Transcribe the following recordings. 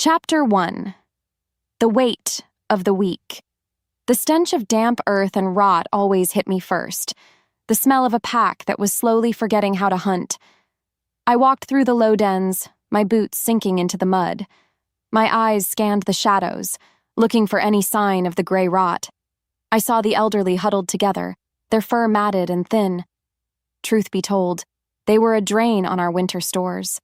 Chapter 1. The Weight of the Weak. The stench of damp earth and rot always hit me first, the smell of a pack that was slowly forgetting how to hunt. I walked through the low dens, my boots sinking into the mud. My eyes scanned the shadows, looking for any sign of the gray rot. I saw the elderly huddled together, their fur matted and thin. Truth be told, they were a drain on our winter stores.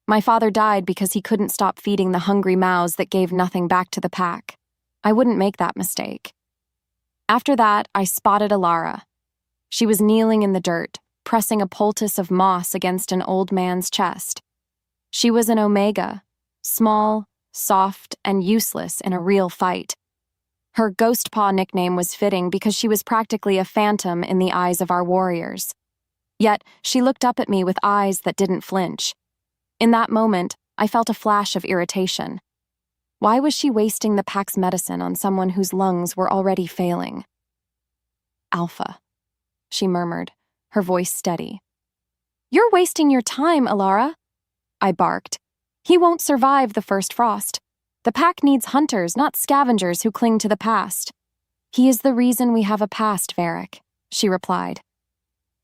My father died because he couldn't stop feeding the hungry mouths that gave nothing back to the pack. I wouldn't make that mistake. After that, I spotted Elara. She was kneeling in the dirt, pressing a poultice of moss against an old man's chest. She was an Omega, small, soft, and useless in a real fight. Her Ghost Paw nickname was fitting because she was practically a phantom in the eyes of our warriors. Yet, she looked up at me with eyes that didn't flinch. In that moment, I felt a flash of irritation. Why was she wasting the pack's medicine on someone whose lungs were already failing? "Alpha," she murmured, her voice steady. "You're wasting your time, Elara," I barked. "He won't survive the first frost. The pack needs hunters, not scavengers who cling to the past." "He is the reason we have a past, Varick," she replied.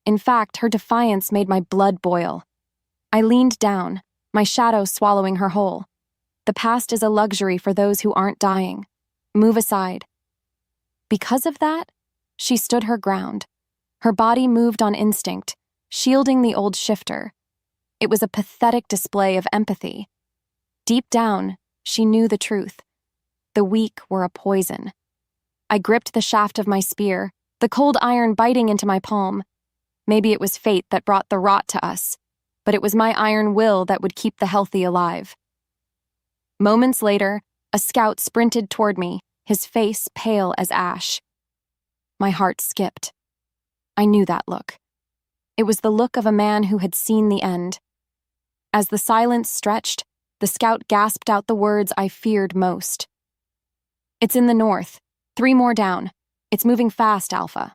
In fact, her defiance made my blood boil. I leaned down, my shadow swallowing her whole. The past is a luxury for those who aren't dying. Move aside. Because of that, she stood her ground. Her body moved on instinct, shielding the old shifter. It was a pathetic display of empathy. Deep down, she knew the truth. The weak were a poison. I gripped the shaft of my spear, the cold iron biting into my palm. Maybe it was fate that brought the rot to us, but it was my iron will that would keep the healthy alive. Moments later, a scout sprinted toward me, his face pale as ash. My heart skipped. I knew that look. It was the look of a man who had seen the end. As the silence stretched, the scout gasped out the words I feared most. "It's in the north. 3 more down. It's moving fast, Alpha."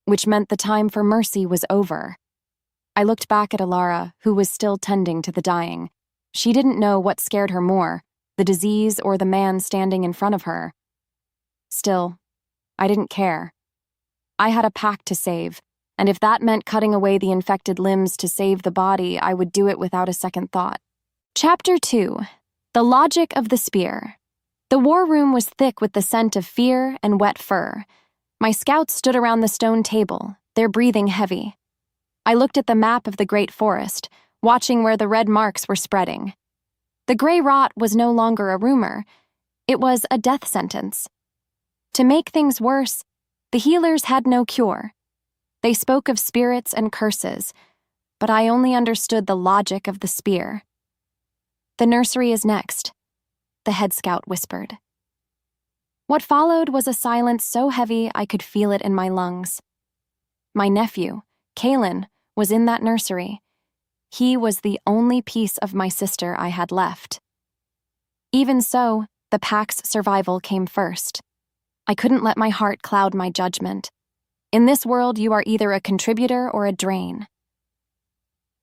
Which meant the time for mercy was over. I looked back at Elara, who was still tending to the dying. She didn't know what scared her more, the disease or the man standing in front of her. Still, I didn't care. I had a pack to save, and if that meant cutting away the infected limbs to save the body, I would do it without a second thought. Chapter 2. The Logic of the Spear. The war room was thick with the scent of fear and wet fur. My scouts stood around the stone table, their breathing heavy. I looked at the map of the great forest, watching where the red marks were spreading. The gray rot was no longer a rumor. It was a death sentence. To make things worse, the healers had no cure. They spoke of spirits and curses, but I only understood the logic of the spear. "The nursery is next," the head scout whispered. What followed was a silence so heavy I could feel it in my lungs. My nephew, Kalen, was in that nursery. He was the only piece of my sister I had left. Even so, the pack's survival came first. I couldn't let my heart cloud my judgment. In this world, you are either a contributor or a drain.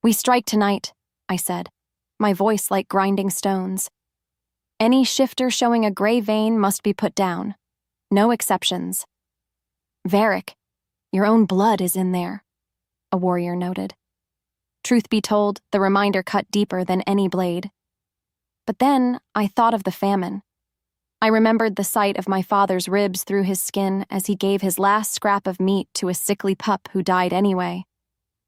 "We strike tonight," I said, my voice like grinding stones. "Any shifter showing a gray vein must be put down. No exceptions." "Varick, your own blood is in there," a warrior noted. Truth be told, the reminder cut deeper than any blade. But then I thought of the famine. I remembered the sight of my father's ribs through his skin as he gave his last scrap of meat to a sickly pup who died anyway.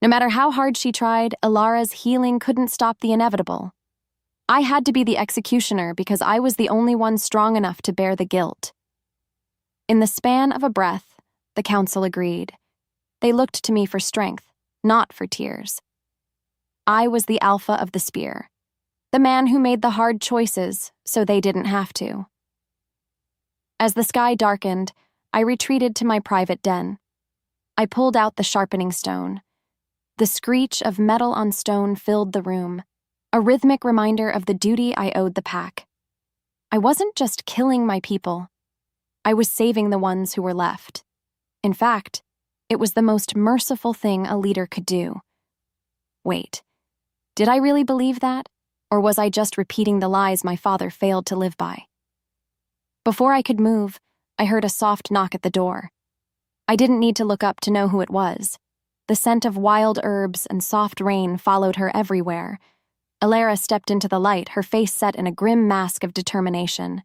No matter how hard she tried, Elara's healing couldn't stop the inevitable. I had to be the executioner because I was the only one strong enough to bear the guilt. In the span of a breath, the council agreed. They looked to me for strength, not for tears. I was the alpha of the spear, the man who made the hard choices so they didn't have to. As the sky darkened, I retreated to my private den. I pulled out the sharpening stone. The screech of metal on stone filled the room, a rhythmic reminder of the duty I owed the pack. I wasn't just killing my people. I was saving the ones who were left. In fact, it was the most merciful thing a leader could do. Wait, did I really believe that? Or was I just repeating the lies my father failed to live by? Before I could move, I heard a soft knock at the door. I didn't need to look up to know who it was. The scent of wild herbs and soft rain followed her everywhere. Elara stepped into the light, her face set in a grim mask of determination.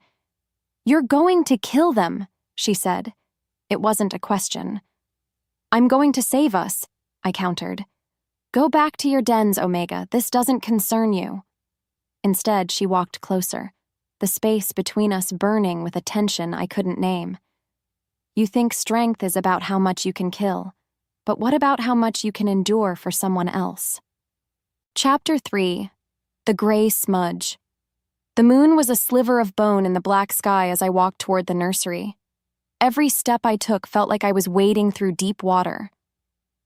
"You're going to kill them," she said. It wasn't a question. "I'm going to save us," I countered. "Go back to your dens, Omega. This doesn't concern you." Instead, she walked closer, the space between us burning with a tension I couldn't name. "You think strength is about how much you can kill, but what about how much you can endure for someone else?" Chapter 3. The Gray Smudge. The moon was a sliver of bone in the black sky as I walked toward the nursery. Every step I took felt like I was wading through deep water.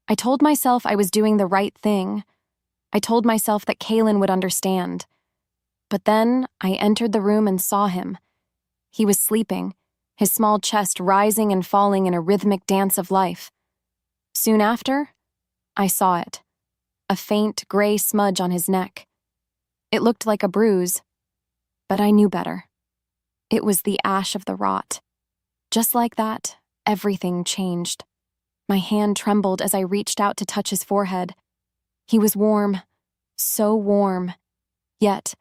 I told myself I was doing the right thing. I told myself that Kaylin would understand. But then I entered the room and saw him. He was sleeping, his small chest rising and falling in a rhythmic dance of life. Soon after, I saw it. A faint, gray smudge on his neck. It looked like a bruise, but I knew better. It was the ash of the rot. Just like that, everything changed. My hand trembled as I reached out to touch his forehead. He was warm, so warm. Yet,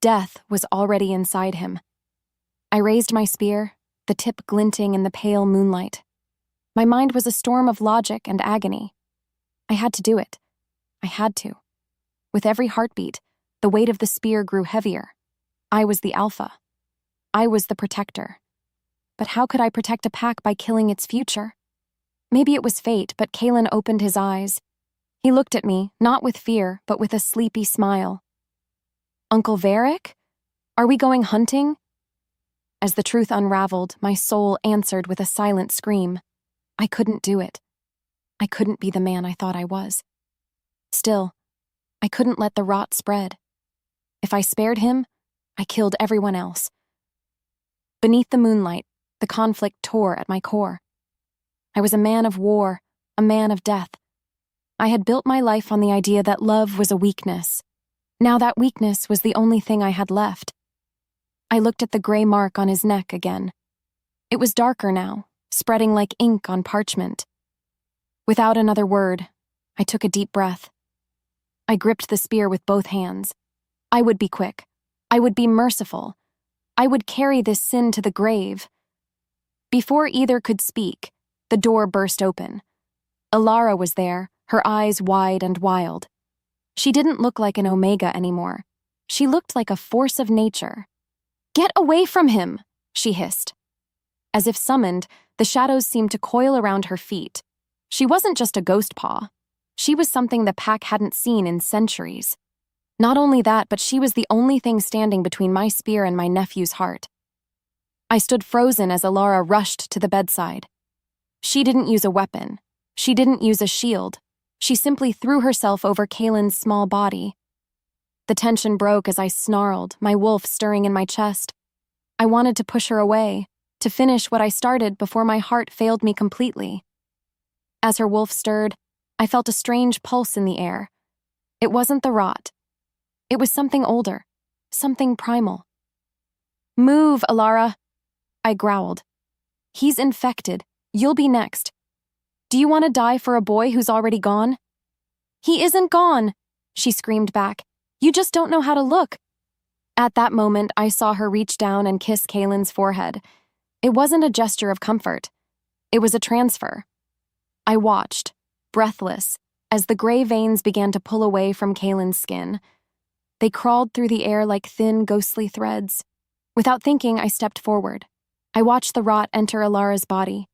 death was already inside him. I raised my spear, the tip glinting in the pale moonlight. My mind was a storm of logic and agony. I had to do it. I had to. With every heartbeat, the weight of the spear grew heavier. I was the alpha. I was the protector. But how could I protect a pack by killing its future? Maybe it was fate, but Kaylin opened his eyes. He looked at me, not with fear, but with a sleepy smile. "Uncle Varick? Are we going hunting?" As the truth unraveled, my soul answered with a silent scream. I couldn't do it. I couldn't be the man I thought I was. Still, I couldn't let the rot spread. If I spared him, I killed everyone else. Beneath the moonlight, the conflict tore at my core. I was a man of war, a man of death. I had built my life on the idea that love was a weakness. Now that weakness was the only thing I had left. I looked at the gray mark on his neck again. It was darker now, spreading like ink on parchment. Without another word, I took a deep breath. I gripped the spear with both hands. I would be quick. I would be merciful. I would carry this sin to the grave. Before either could speak, the door burst open. Elara was there, her eyes wide and wild. She didn't look like an Omega anymore. She looked like a force of nature. "Get away from him," she hissed. As if summoned, the shadows seemed to coil around her feet. She wasn't just a ghost paw. She was something the pack hadn't seen in centuries. Not only that, but she was the only thing standing between my spear and my nephew's heart. I stood frozen as Elara rushed to the bedside. She didn't use a weapon. She didn't use a shield. She simply threw herself over Kaylin's small body. The tension broke as I snarled, my wolf stirring in my chest. I wanted to push her away, to finish what I started before my heart failed me completely. As her wolf stirred, I felt a strange pulse in the air. It wasn't the rot. It was something older, something primal. "Move, Elara," I growled. "He's infected. You'll be next. Do you want to die for a boy who's already gone?" "He isn't gone," she screamed back. "You just don't know how to look." At that moment, I saw her reach down and kiss Kaylin's forehead. It wasn't a gesture of comfort. It was a transfer. I watched, breathless, as the gray veins began to pull away from Kaylin's skin. They crawled through the air like thin, ghostly threads. Without thinking, I stepped forward. I watched the rot enter Elara's body.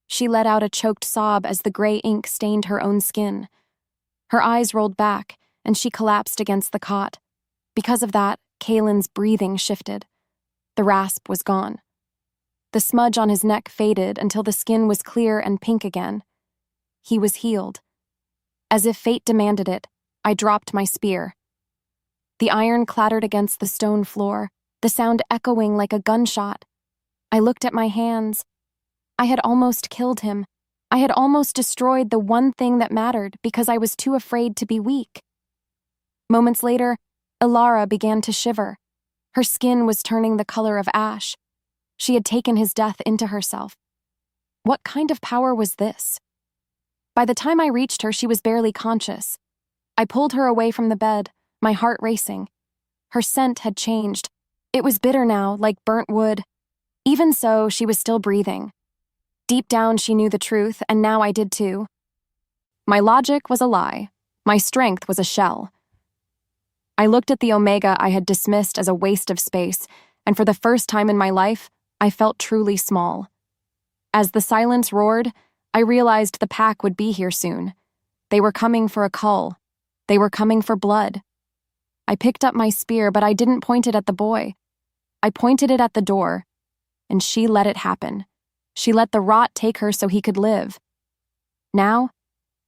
She let out a choked sob as the gray ink stained her own skin. Her eyes rolled back, and she collapsed against the cot. Because of that, Kaylin's breathing shifted. The rasp was gone. The smudge on his neck faded until the skin was clear and pink again. He was healed. As if fate demanded it, I dropped my spear. The iron clattered against the stone floor, the sound echoing like a gunshot. I looked at my hands. I had almost killed him. I had almost destroyed the one thing that mattered because I was too afraid to be weak. Moments later, Elara began to shiver. Her skin was turning the color of ash. She had taken his death into herself. What kind of power was this? By the time I reached her, she was barely conscious. I pulled her away from the bed, my heart racing. Her scent had changed. It was bitter now, like burnt wood. Even so, she was still breathing. Deep down, she knew the truth, and now I did too. My logic was a lie. My strength was a shell. I looked at the Omega I had dismissed as a waste of space, and for the first time in my life, I felt truly small. As the silence roared, I realized the pack would be here soon. They were coming for a cull. They were coming for blood. I picked up my spear, but I didn't point it at the boy. I pointed it at the door, and she let it happen. She let the rot take her so he could live. Now,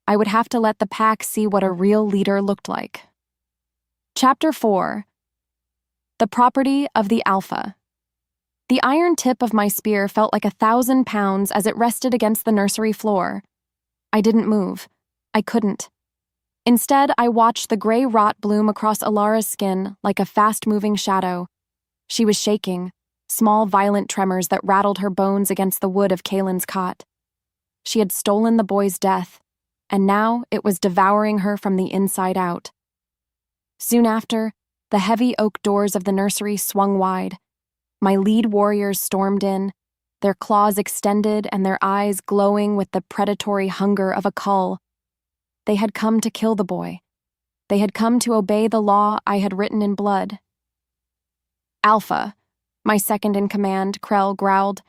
I would have to let the pack see what a real leader looked like. Chapter 4. The Property of the Alpha. The iron tip of my spear felt like 1,000 pounds as it rested against the nursery floor. I didn't move. I couldn't. Instead, I watched the gray rot bloom across Elara's skin like a fast-moving shadow. She was shaking, small violent tremors that rattled her bones against the wood of Kalen's cot. She had stolen the boy's death, and now it was devouring her from the inside out. Soon after, the heavy oak doors of the nursery swung wide. My lead warriors stormed in, their claws extended and their eyes glowing with the predatory hunger of a cull. They had come to kill the boy. They had come to obey the law I had written in blood. Alpha, my second in command, Krell growled.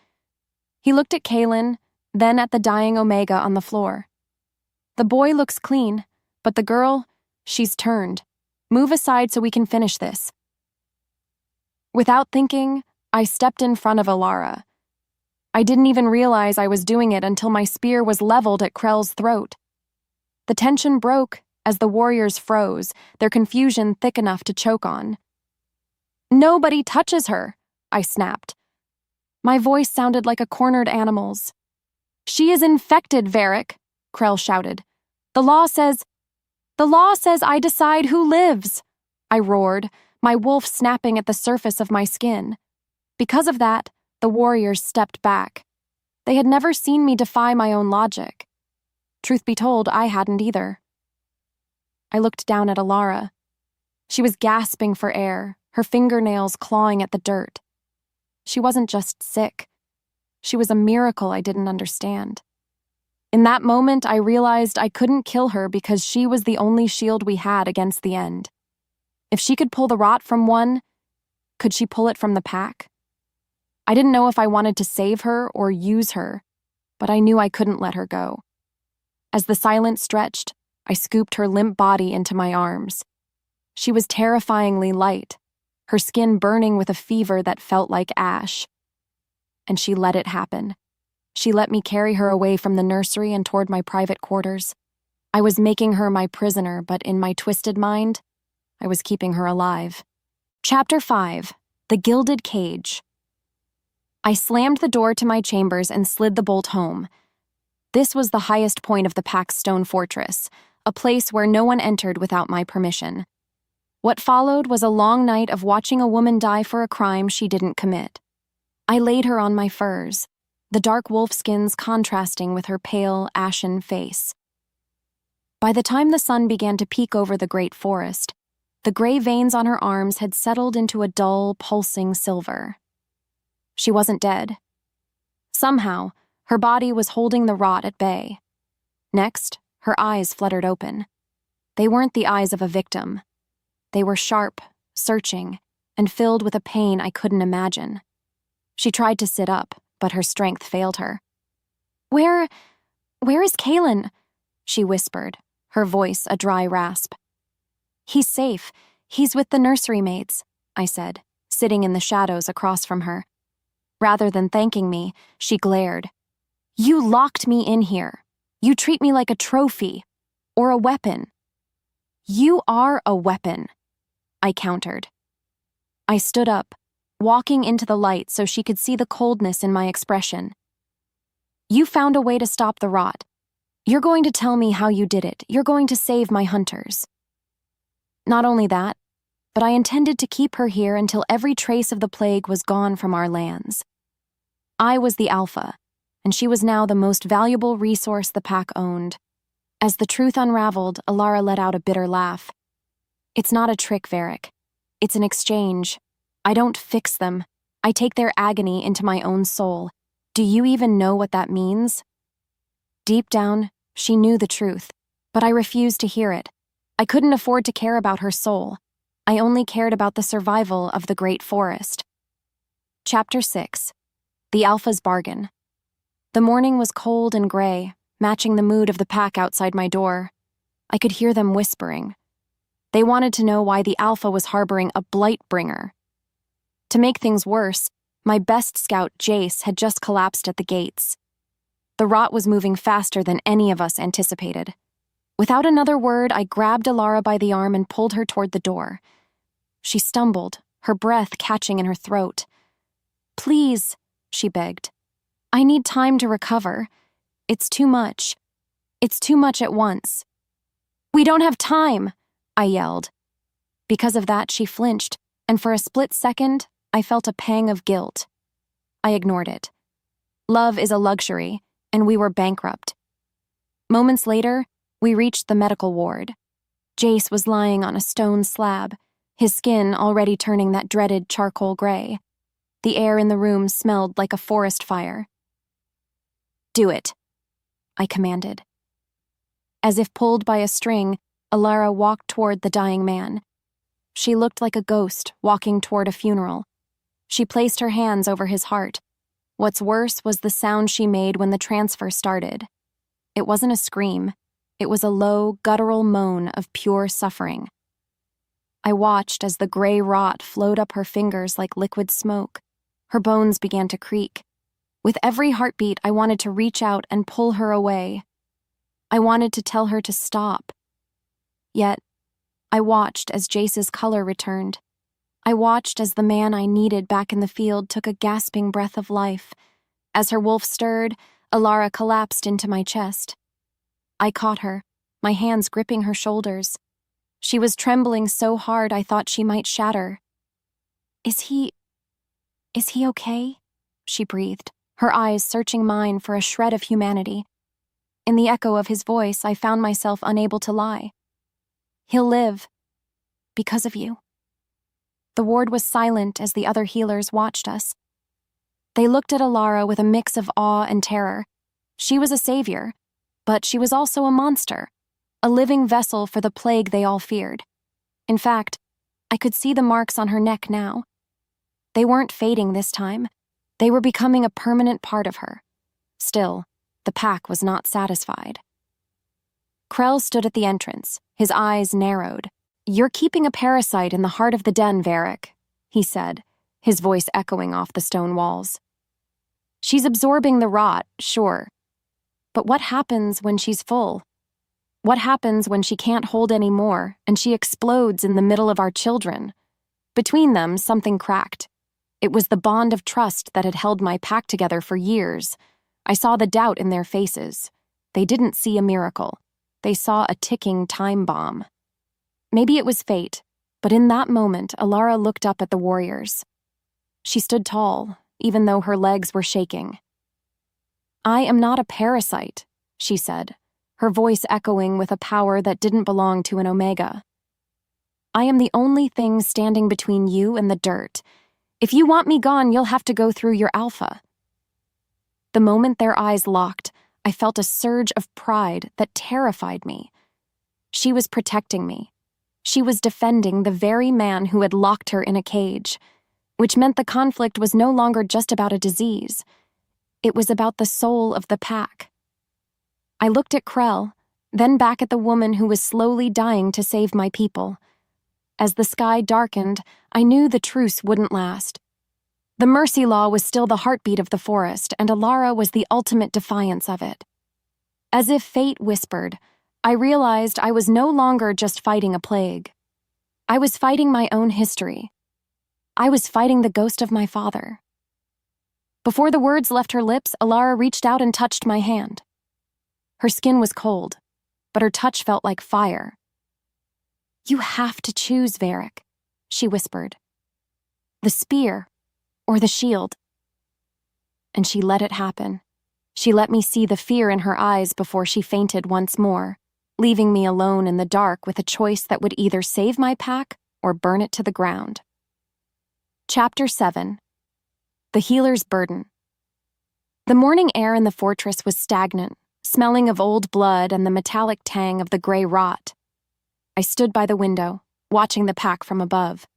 He looked at Kalen, then at the dying Omega on the floor. The boy looks clean, but the girl, she's turned. Move aside so we can finish this. Without thinking, I stepped in front of Elara. I didn't even realize I was doing it until my spear was leveled at Krell's throat. The tension broke as the warriors froze, their confusion thick enough to choke on. "Nobody touches her," I snapped. My voice sounded like a cornered animal's. "She is infected, Varick," Krell shouted. The law says I decide who lives," I roared, my wolf snapping at the surface of my skin. Because of that, the warriors stepped back. They had never seen me defy my own logic. Truth be told, I hadn't either. I looked down at Elara. She was gasping for air, her fingernails clawing at the dirt. She wasn't just sick. She was a miracle I didn't understand. In that moment, I realized I couldn't kill her because she was the only shield we had against the end. If she could pull the rot from one, could she pull it from the pack? I didn't know if I wanted to save her or use her, but I knew I couldn't let her go. As the silence stretched, I scooped her limp body into my arms. She was terrifyingly light, her skin burning with a fever that felt like ash. And she let it happen. She let me carry her away from the nursery and toward my private quarters. I was making her my prisoner, but in my twisted mind, I was keeping her alive. Chapter 5. The Gilded Cage. I slammed the door to my chambers and slid the bolt home. This was the highest point of the pack's stone fortress, a place where no one entered without my permission. What followed was a long night of watching a woman die for a crime she didn't commit. I laid her on my furs, the dark wolfskins contrasting with her pale, ashen face. By the time the sun began to peek over the great forest, the gray veins on her arms had settled into a dull, pulsing silver. She wasn't dead. Somehow, her body was holding the rot at bay. Next, her eyes fluttered open. They weren't the eyes of a victim. They were sharp, searching, and filled with a pain I couldn't imagine. She tried to sit up, but her strength failed her. Where is Kalen?" she whispered, her voice a dry rasp. "He's safe. He's with the nursery maids," I said, sitting in the shadows across from her. Rather than thanking me, she glared. "You locked me in here. You treat me like a trophy, or a weapon." "You are a weapon," I countered. I stood up, walking into the light so she could see the coldness in my expression. "You found a way to stop the rot. You're going to tell me how you did it. You're going to save my hunters." "Not only that, but I intended to keep her here until every trace of the plague was gone from our lands. I was the alpha, and she was now the most valuable resource the pack owned. As the truth unraveled, Elara let out a bitter laugh. It's not a trick, Varick. It's an exchange. I don't fix them. I take their agony into my own soul. Do you even know what that means? Deep down, she knew the truth, but I refused to hear it. I couldn't afford to care about her soul. I only cared about the survival of the great forest. Chapter 6. The Alpha's Bargain. The morning was cold and gray, matching the mood of the pack outside my door. I could hear them whispering. They wanted to know why the Alpha was harboring a blight-bringer. To make things worse, my best scout, Jace, had just collapsed at the gates. The rot was moving faster than any of us anticipated. Without another word, I grabbed Elara by the arm and pulled her toward the door. She stumbled, her breath catching in her throat. "Please," she begged. "I need time to recover. It's too much. It's too much at once." "We don't have time," I yelled. Because of that, she flinched, and for a split second, I felt a pang of guilt. I ignored it. Love is a luxury, and we were bankrupt. Moments later, we reached the medical ward. Jace was lying on a stone slab, his skin already turning that dreaded charcoal gray. The air in the room smelled like a forest fire. "Do it," I commanded. As if pulled by a string, Elara walked toward the dying man. She looked like a ghost walking toward a funeral. She placed her hands over his heart. What's worse was the sound she made when the transfer started. It wasn't a scream. It was a low, guttural moan of pure suffering. I watched as the gray rot flowed up her fingers like liquid smoke. Her bones began to creak. With every heartbeat, I wanted to reach out and pull her away. I wanted to tell her to stop. Yet, I watched as Jace's color returned. I watched as the man I needed back in the field took a gasping breath of life. As her wolf stirred, Elara collapsed into my chest. I caught her, my hands gripping her shoulders. She was trembling so hard I thought she might shatter. Is he okay?" she breathed, her eyes searching mine for a shred of humanity. In the echo of his voice, I found myself unable to lie. "He'll live. Because of you." The ward was silent as the other healers watched us. They looked at Elara with a mix of awe and terror. She was a savior, but she was also a monster, a living vessel for the plague they all feared. In fact, I could see the marks on her neck now. They weren't fading this time. They were becoming a permanent part of her. Still, the pack was not satisfied. Krell stood at the entrance, his eyes narrowed. "You're keeping a parasite in the heart of the den, Varick," he said, his voice echoing off the stone walls. "She's absorbing the rot, sure. But what happens when she's full? What happens when she can't hold any more and she explodes in the middle of our children?" Between them, something cracked. It was the bond of trust that had held my pack together for years. I saw the doubt in their faces. They didn't see a miracle. They saw a ticking time bomb. Maybe it was fate, but in that moment, Elara looked up at the warriors. She stood tall, even though her legs were shaking. "I am not a parasite," she said, her voice echoing with a power that didn't belong to an Omega. "I am the only thing standing between you and the dirt. If you want me gone, you'll have to go through your alpha." The moment their eyes locked, I felt a surge of pride that terrified me. She was protecting me. She was defending the very man who had locked her in a cage, which meant the conflict was no longer just about a disease. It was about the soul of the pack. I looked at Krell, then back at the woman who was slowly dying to save my people. As the sky darkened, I knew the truce wouldn't last. The mercy law was still the heartbeat of the forest, and Elara was the ultimate defiance of it. As if fate whispered, I realized I was no longer just fighting a plague. I was fighting my own history. I was fighting the ghost of my father. Before the words left her lips, Elara reached out and touched my hand. Her skin was cold, but her touch felt like fire. "You have to choose, Varick. she whispered. The spear, or the shield. And she let it happen. She let me see the fear in her eyes before she fainted once more, leaving me alone in the dark with a choice that would either save my pack or burn it to the ground. Chapter 7. The Healer's Burden. The morning air in the fortress was stagnant, smelling of old blood and the metallic tang of the gray rot. I stood by the window, watching the pack from above.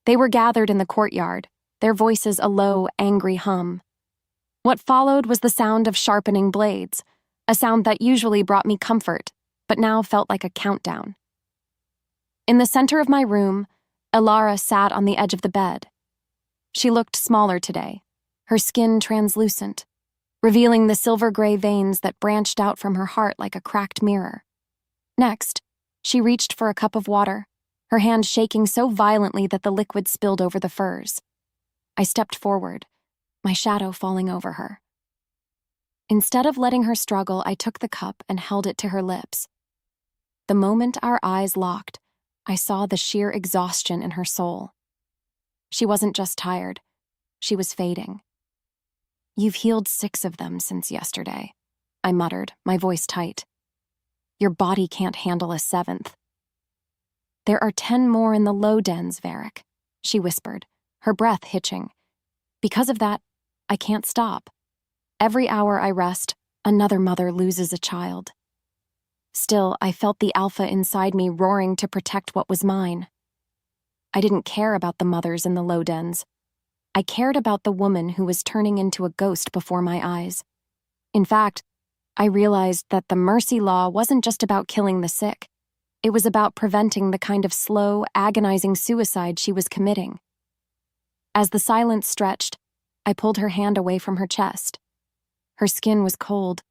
They were gathered in the courtyard, their voices a low, angry hum. What followed was the sound of sharpening blades, a sound that usually brought me comfort, but now felt like a countdown. In the center of my room, Elara sat on the edge of the bed. She looked smaller today, her skin translucent, revealing the silver-gray veins that branched out from her heart like a cracked mirror. Next, she reached for a cup of water, her hand shaking so violently that the liquid spilled over the furs. I stepped forward, my shadow falling over her. Instead of letting her struggle, I took the cup and held it to her lips. The moment our eyes locked, I saw the sheer exhaustion in her soul. She wasn't just tired, she was fading. You've healed 6 of them since yesterday, I muttered, my voice tight. Your body can't handle a 7th. There are 10 more in the low dens, Varick, she whispered, her breath hitching. Because of that, I can't stop. Every hour I rest, another mother loses a child. Still, I felt the alpha inside me roaring to protect what was mine. I didn't care about the mothers in the low dens. I cared about the woman who was turning into a ghost before my eyes. In fact, I realized that the mercy law wasn't just about killing the sick. It was about preventing the kind of slow, agonizing suicide she was committing. As the silence stretched, I pulled her hand away from her chest. Her skin was cold,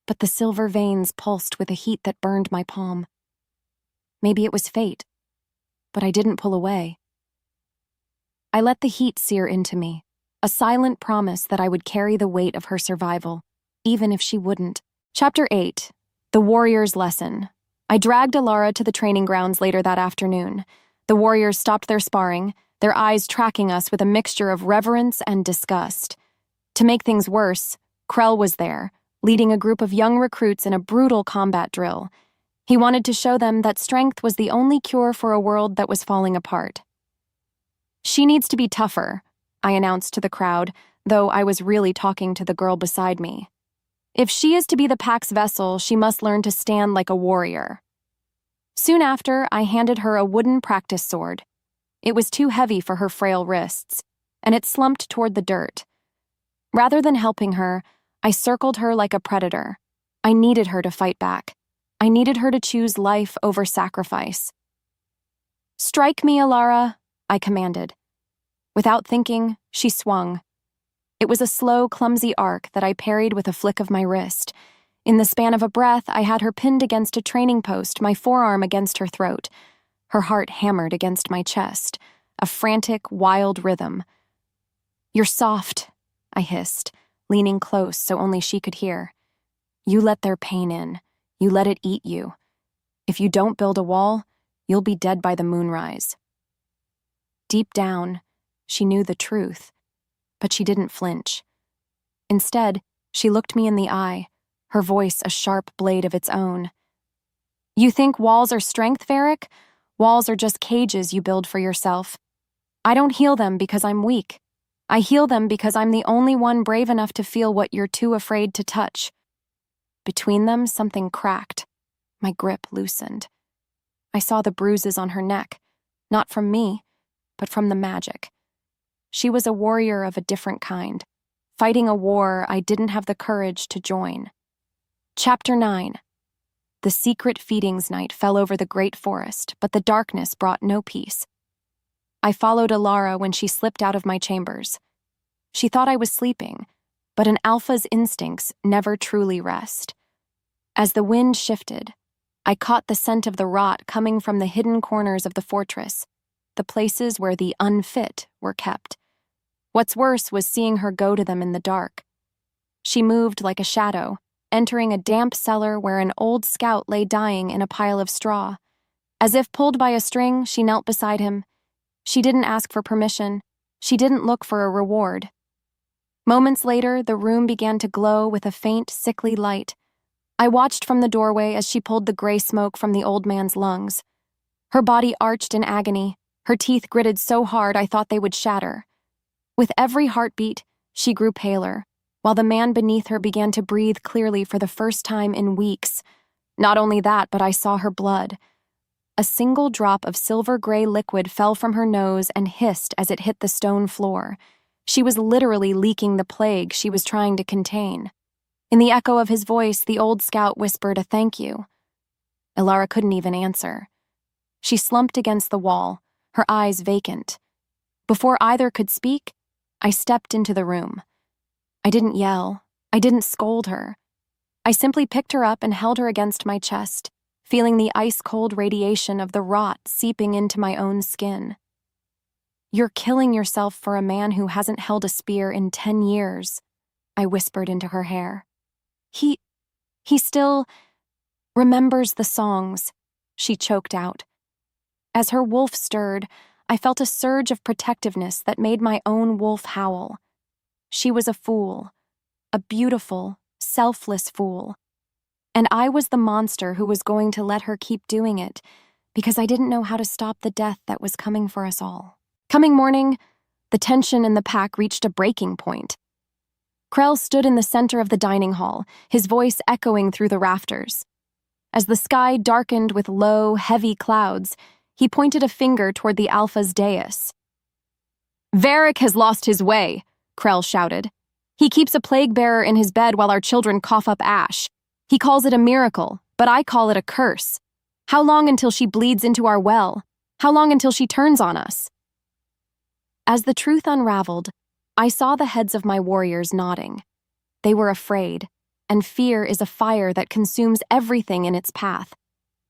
but the silver veins pulsed with a heat that burned my palm. Maybe it was fate, but I didn't pull away. I let the heat sear into me, a silent promise that I would carry the weight of her survival, even if she wouldn't. Chapter 8. The Warrior's Lesson. I dragged Elara to the training grounds later that afternoon. The warriors stopped their sparring, their eyes tracking us with a mixture of reverence and disgust. To make things worse, Krell was there, leading a group of young recruits in a brutal combat drill. He wanted to show them that strength was the only cure for a world that was falling apart. She needs to be tougher, I announced to the crowd, though I was really talking to the girl beside me. If she is to be the pack's vessel, she must learn to stand like a warrior. Soon after, I handed her a wooden practice sword. It was too heavy for her frail wrists, and it slumped toward the dirt. Rather than helping her, I circled her like a predator. I needed her to fight back. I needed her to choose life over sacrifice. Strike me, Elara, I commanded. Without thinking, she swung. It was a slow, clumsy arc that I parried with a flick of my wrist. In the span of a breath, I had her pinned against a training post, my forearm against her throat. Her heart hammered against my chest, a frantic, wild rhythm. You're soft, I hissed, leaning close so only she could hear. You let their pain in. You let it eat you. If you don't build a wall, you'll be dead by the moonrise. Deep down, she knew the truth, but she didn't flinch. Instead, she looked me in the eye, her voice a sharp blade of its own. You think walls are strength, Varick? Walls are just cages you build for yourself. I don't heal them because I'm weak. I heal them because I'm the only one brave enough to feel what you're too afraid to touch. Between them, something cracked. My grip loosened. I saw the bruises on her neck, not from me, but from the magic. She was a warrior of a different kind, fighting a war I didn't have the courage to join. Chapter 9. The secret feedings night fell over the great forest, but the darkness brought no peace. I followed Elara when she slipped out of my chambers. She thought I was sleeping, but an alpha's instincts never truly rest. As the wind shifted, I caught the scent of the rot coming from the hidden corners of the fortress, the places where the unfit were kept. What's worse was seeing her go to them in the dark. She moved like a shadow, entering a damp cellar where an old scout lay dying in a pile of straw. As if pulled by a string, she knelt beside him. She didn't ask for permission. She didn't look for a reward. Moments later, the room began to glow with a faint, sickly light. I watched from the doorway as she pulled the gray smoke from the old man's lungs. Her body arched in agony, her teeth gritted so hard I thought they would shatter. With every heartbeat, she grew paler, while the man beneath her began to breathe clearly for the first time in weeks. Not only that, but I saw her blood. A single drop of silver-gray liquid fell from her nose and hissed as it hit the stone floor. She was literally leaking the plague she was trying to contain. In the echo of his voice, the old scout whispered a thank you. Elara couldn't even answer. She slumped against the wall, her eyes vacant. Before either could speak, I stepped into the room. I didn't yell. I didn't scold her. I simply picked her up and held her against my chest, feeling the ice-cold radiation of the rot seeping into my own skin. You're killing yourself for a man who hasn't held a spear in 10 years, I whispered into her hair. He still remembers the songs, she choked out. As her wolf stirred, I felt a surge of protectiveness that made my own wolf howl. She was a fool, a beautiful, selfless fool. And I was the monster who was going to let her keep doing it because I didn't know how to stop the death that was coming for us all. Coming morning, the tension in the pack reached a breaking point. Krell stood in the center of the dining hall, his voice echoing through the rafters. As the sky darkened with low, heavy clouds, he pointed a finger toward the Alpha's dais. Varick has lost his way, Krell shouted. He keeps a plague bearer in his bed while our children cough up ash. He calls it a miracle, but I call it a curse. How long until she bleeds into our well? How long until she turns on us? As the truth unraveled, I saw the heads of my warriors nodding. They were afraid, and fear is a fire that consumes everything in its path.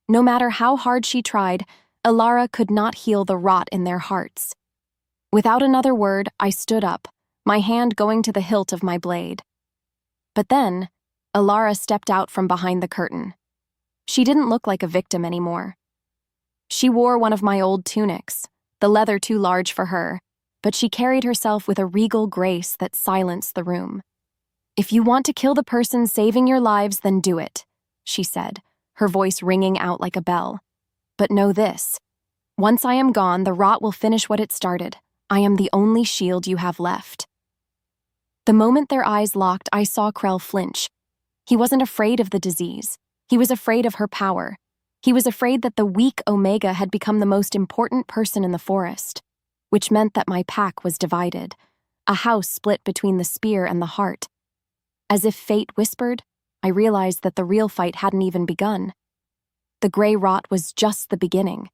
No matter how hard she tried, Elara could not heal the rot in their hearts. Without another word, I stood up, my hand going to the hilt of my blade. But then, Elara stepped out from behind the curtain. She didn't look like a victim anymore. She wore one of my old tunics, the leather too large for her, but she carried herself with a regal grace that silenced the room. If you want to kill the person saving your lives, then do it, she said, her voice ringing out like a bell. But know this. Once I am gone, the rot will finish what it started. I am the only shield you have left. The moment their eyes locked, I saw Krell flinch. He wasn't afraid of the disease. He was afraid of her power. He was afraid that the weak Omega had become the most important person in the forest, which meant that my pack was divided, a house split between the spear and the heart. As if fate whispered, I realized that the real fight hadn't even begun. The gray rot was just the beginning.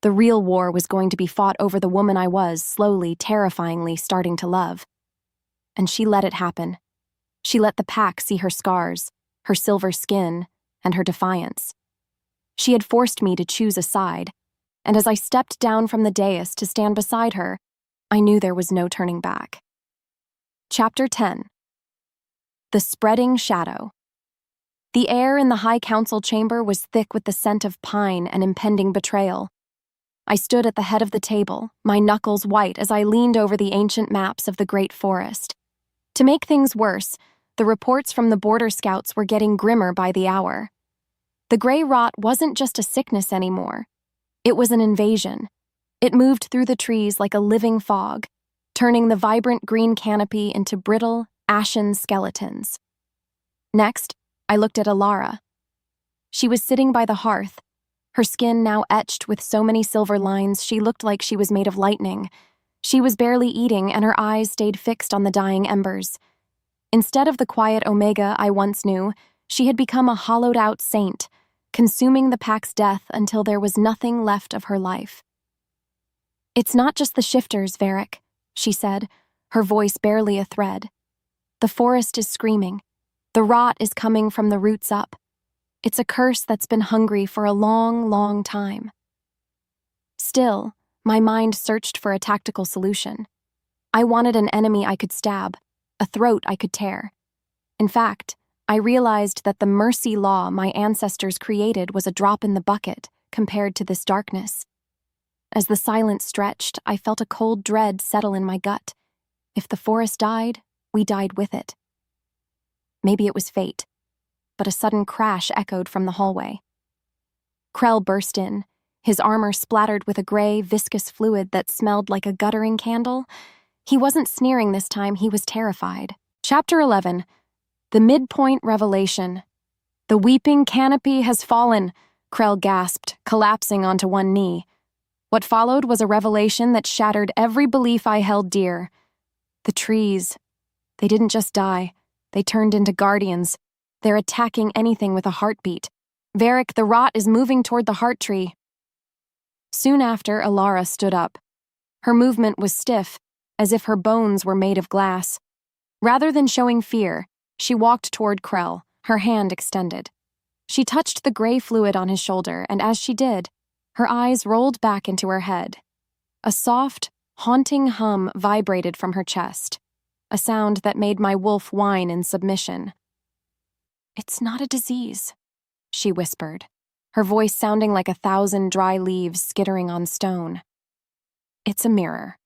The real war was going to be fought over the woman I was slowly, terrifyingly starting to love. And she let it happen. She let the pack see her scars, her silver skin, and her defiance. She had forced me to choose a side, and as I stepped down from the dais to stand beside her, I knew there was no turning back. Chapter 10. The Spreading Shadow. The air in the High Council chamber was thick with the scent of pine and impending betrayal. I stood at the head of the table, my knuckles white as I leaned over the ancient maps of the Great Forest. To make things worse, the reports from the border scouts were getting grimmer by the hour. The gray rot wasn't just a sickness anymore. It was an invasion. It moved through the trees like a living fog, turning the vibrant green canopy into brittle, ashen skeletons. Next, I looked at Elara. She was sitting by the hearth, her skin now etched with so many silver lines she looked like she was made of lightning. She was barely eating, and her eyes stayed fixed on the dying embers. Instead of the quiet Omega I once knew, she had become a hollowed-out saint, consuming the pack's death until there was nothing left of her life. It's not just the shifters, Varick, she said, her voice barely a thread. The forest is screaming. The rot is coming from the roots up. It's a curse that's been hungry for a long, long time. Still, my mind searched for a tactical solution. I wanted an enemy I could stab, a throat I could tear. In fact, I realized that the mercy law my ancestors created was a drop in the bucket compared to this darkness. As the silence stretched, I felt a cold dread settle in my gut. If the forest died, we died with it. Maybe it was fate, but a sudden crash echoed from the hallway. Krell burst in, his armor splattered with a gray, viscous fluid that smelled like a guttering candle. He wasn't sneering this time, he was terrified. Chapter 11. The Midpoint Revelation. The weeping canopy has fallen, Krell gasped, collapsing onto one knee. What followed was a revelation that shattered every belief I held dear. The trees. They didn't just die. They turned into guardians. They're attacking anything with a heartbeat. Varick, the rot, is moving toward the heart tree. Soon after, Elara stood up. Her movement was stiff, as if her bones were made of glass. Rather than showing fear, she walked toward Krell, her hand extended. She touched the gray fluid on his shoulder, and as she did, her eyes rolled back into her head. A soft, haunting hum vibrated from her chest, a sound that made my wolf whine in submission. "It's not a disease," she whispered, her voice sounding like 1,000 dry leaves skittering on stone. "It's a mirror.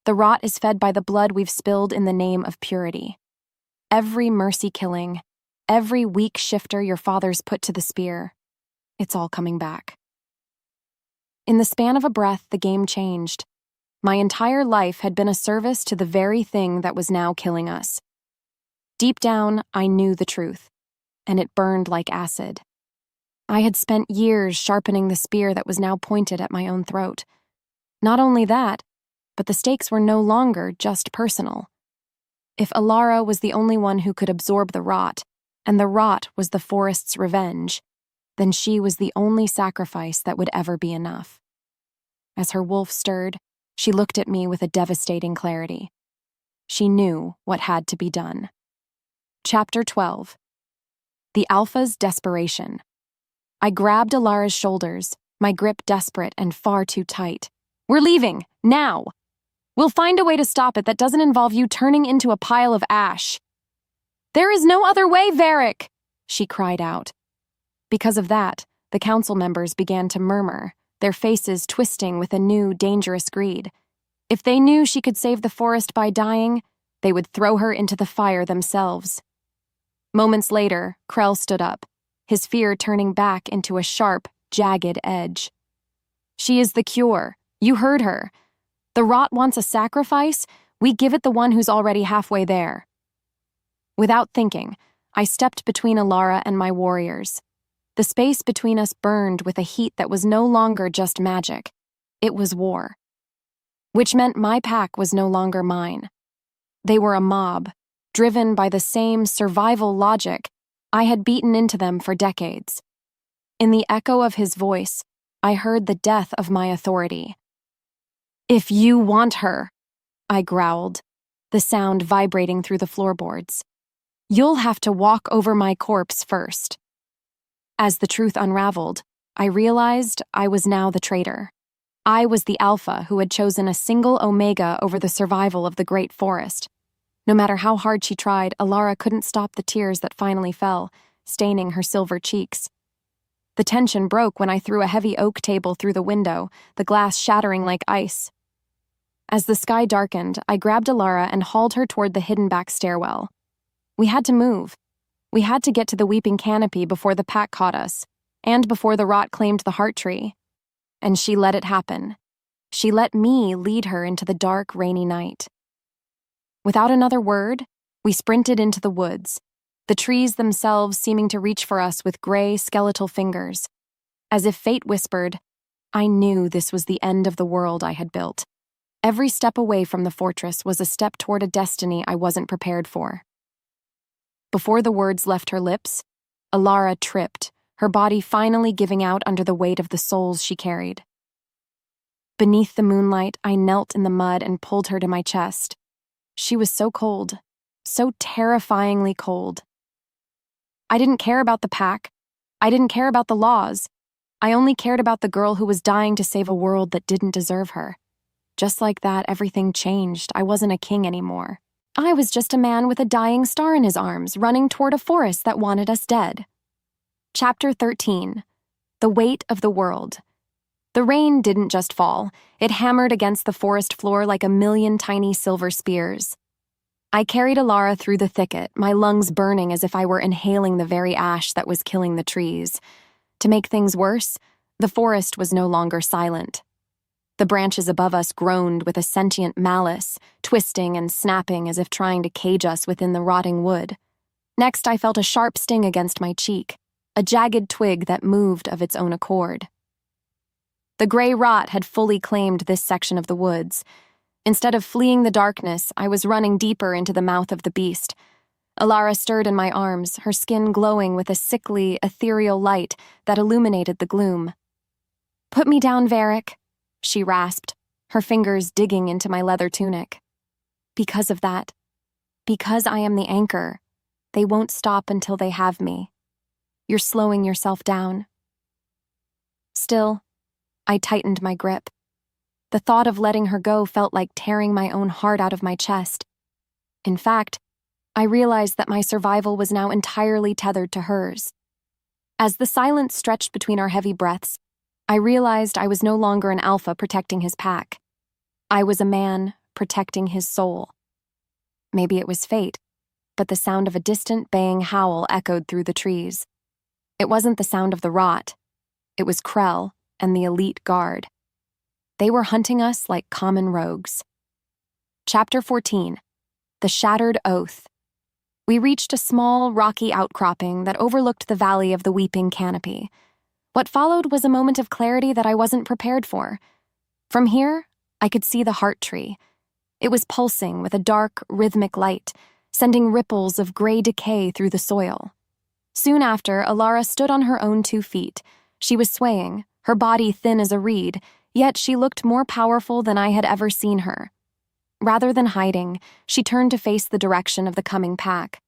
The rot is fed by the blood we've spilled in the name of purity. Every mercy killing, every weak shifter your fathers put to the spear, it's all coming back." In the span of a breath, the game changed. My entire life had been a service to the very thing that was now killing us. Deep down, I knew the truth, and it burned like acid. I had spent years sharpening the spear that was now pointed at my own throat. Not only that, but the stakes were no longer just personal. If Elara was the only one who could absorb the rot, and the rot was the forest's revenge, then she was the only sacrifice that would ever be enough. As her wolf stirred, she looked at me with a devastating clarity. She knew what had to be done. Chapter 12. The Alpha's Desperation. I grabbed Elara's shoulders, my grip desperate and far too tight. "We're leaving, now! We'll find a way to stop it that doesn't involve you turning into a pile of ash." "There is no other way, Varick!" she cried out. Because of that, the council members began to murmur, their faces twisting with a new, dangerous greed. If they knew she could save the forest by dying, they would throw her into the fire themselves. Moments later, Krell stood up, his fear turning back into a sharp, jagged edge. "She is the cure. You heard her. The rot wants a sacrifice. We give it the one who's already halfway there." Without thinking, I stepped between Elara and my warriors. The space between us burned with a heat that was no longer just magic. It was war. Which meant my pack was no longer mine. They were a mob, driven by the same survival logic I had beaten into them for decades. In the echo of his voice, I heard the death of my authority. "If you want her," I growled, the sound vibrating through the floorboards, "you'll have to walk over my corpse first." As the truth unraveled, I realized I was now the traitor. I was the Alpha who had chosen a single Omega over the survival of the great forest. No matter how hard she tried, Elara couldn't stop the tears that finally fell, staining her silver cheeks. The tension broke when I threw a heavy oak table through the window, the glass shattering like ice. As the sky darkened, I grabbed Elara and hauled her toward the hidden back stairwell. We had to move. We had to get to the weeping canopy before the pack caught us, and before the rot claimed the heart tree. And she let it happen. She let me lead her into the dark, rainy night. Without another word, we sprinted into the woods, the trees themselves seeming to reach for us with gray, skeletal fingers. As if fate whispered, I knew this was the end of the world I had built. Every step away from the fortress was a step toward a destiny I wasn't prepared for. Before the words left her lips, Elara tripped, her body finally giving out under the weight of the souls she carried. Beneath the moonlight, I knelt in the mud and pulled her to my chest. She was so cold, so terrifyingly cold. I didn't care about the pack. I didn't care about the laws. I only cared about the girl who was dying to save a world that didn't deserve her. Just like that, everything changed. I wasn't a king anymore. I was just a man with a dying star in his arms, running toward a forest that wanted us dead. Chapter 13. The Weight of the World. The rain didn't just fall, it hammered against the forest floor like a million tiny silver spears. I carried Elara through the thicket, my lungs burning as if I were inhaling the very ash that was killing the trees. To make things worse, the forest was no longer silent. The branches above us groaned with a sentient malice, twisting and snapping as if trying to cage us within the rotting wood. Next, I felt a sharp sting against my cheek, a jagged twig that moved of its own accord. The gray rot had fully claimed this section of the woods. Instead of fleeing the darkness, I was running deeper into the mouth of the beast. Elara stirred in my arms, her skin glowing with a sickly, ethereal light that illuminated the gloom. "Put me down, Varick," she rasped, her fingers digging into my leather tunic. "Because of that. Because I am the anchor. They won't stop until they have me. You're slowing yourself down." Still, I tightened my grip. The thought of letting her go felt like tearing my own heart out of my chest. In fact, I realized that my survival was now entirely tethered to hers. As the silence stretched between our heavy breaths, I realized I was no longer an alpha protecting his pack. I was a man protecting his soul. Maybe it was fate, but the sound of a distant baying howl echoed through the trees. It wasn't the sound of the rot. It was Krell and the elite guard. They were hunting us like common rogues. Chapter 14. The Shattered Oath. We reached a small, rocky outcropping that overlooked the valley of the Weeping Canopy. What followed was a moment of clarity that I wasn't prepared for. From here, I could see the heart tree. It was pulsing with a dark, rhythmic light, sending ripples of gray decay through the soil. Soon after, Elara stood on her own 2 feet. She was swaying, her body thin as a reed, yet she looked more powerful than I had ever seen her. Rather than hiding, she turned to face the direction of the coming pack.